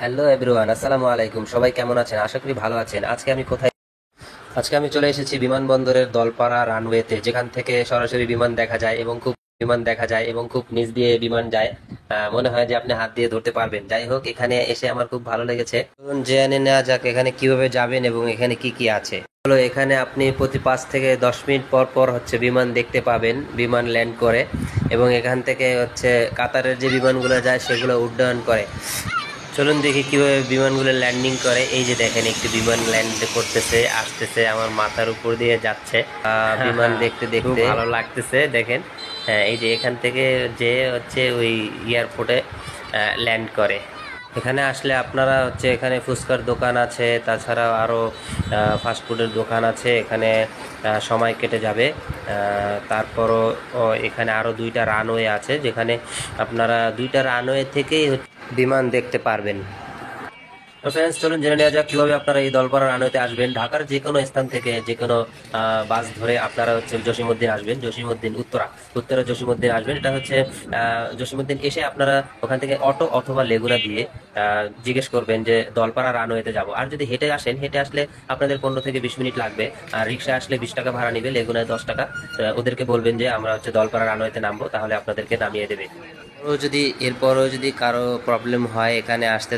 Hello everyone, আসসালামু আলাইকুম। সবাই কেমন আছেন? আশা করি ভালো আছেন। আজকে আমি চলে এসেছি বিমানবন্দরের দলপাড়া রানওয়েতে, যেখান থেকে সরাসরি বিমান দেখা যায় এবং খুব নিচ দিয়ে বিমান যায়। মনে হয় যে আপনি হাত দিয়ে ধরতে পারবেন। যাই হোক, এখানে এসে আমার খুব ভালো লেগেছে। চলুন জেনে নেওয়া যাক এখানে কিভাবে যাবেন এবং এখানে কি কি আছে। হলো, এখানে আপনি প্রতি 5 থেকে 10 মিনিট পর পর হচ্ছে বিমান দেখতে পাবেন, বিমান ল্যান্ড করে। এবং এখান থেকে হচ্ছে কাতারের যে বিমানগুলো যায় সেগুলো উড্ডয়ন করে। চলুন দেখি কিভাবে বিমানগুলো ল্যান্ডিং করে। এই যে দেখেন, একটি বিমান ল্যান্ড করতেছে, আসতেছে, আমার মাথার উপর দিয়ে যাচ্ছে। বিমান দেখতে খুব দেখতে ভালো। ভালো লাগতেছে দেখেন। হ্যাঁ, এই যে এখান থেকে যে হচ্ছে ওই এয়ারপোর্টে ল্যান্ড করে। এখানে আসলে আপনারা হচ্ছে, এখানে ফুচকার দোকান আছে, তাছাড়া আরও ফাস্টফুডের দোকান আছে। এখানে সময় কেটে যাবে। তারপরও এখানে আরও 2টা রানওয়ে আছে, যেখানে আপনারা 2টা রানওয়ে থেকেই বিমান দেখতে পারবেন। তো ফ্রেন্ডস, চলুন জেনে নেওয়া যাক কিভাবে আপনারা এই দলপাড়া রানওয়েতে আসবেন। ঢাকার যে কোনো স্থান থেকে যে কোনো বাস ধরে আপনারা হচ্ছে জসীমউদ্দিন আসবেন। উত্তরা জসীমউদ্দিন আসবেন। এটা হচ্ছে জসীমউদ্দিন এসে আপনারা ওখান থেকে অটো অথবা লেগুনা দিয়ে জিজ্ঞেস করবেন যে দলপাড়া রানওয়েতে যাব। আর যদি হেঁটে আসেন, হেঁটে আসলে আপনাদের 15 থেকে 20 মিনিট লাগবে। আর রিক্সা আসলে 20 টাকা ভাড়া নিবে, লেগুনায় 10 টাকা। ওদেরকে বলবেন যে আমরা হচ্ছে দলপাড়া রানওয়েতে নামবো, তাহলে আপনাদেরকে নামিয়ে দেবে। এরপরও যদি কারো প্রবলেম হয় এখানে আসতে,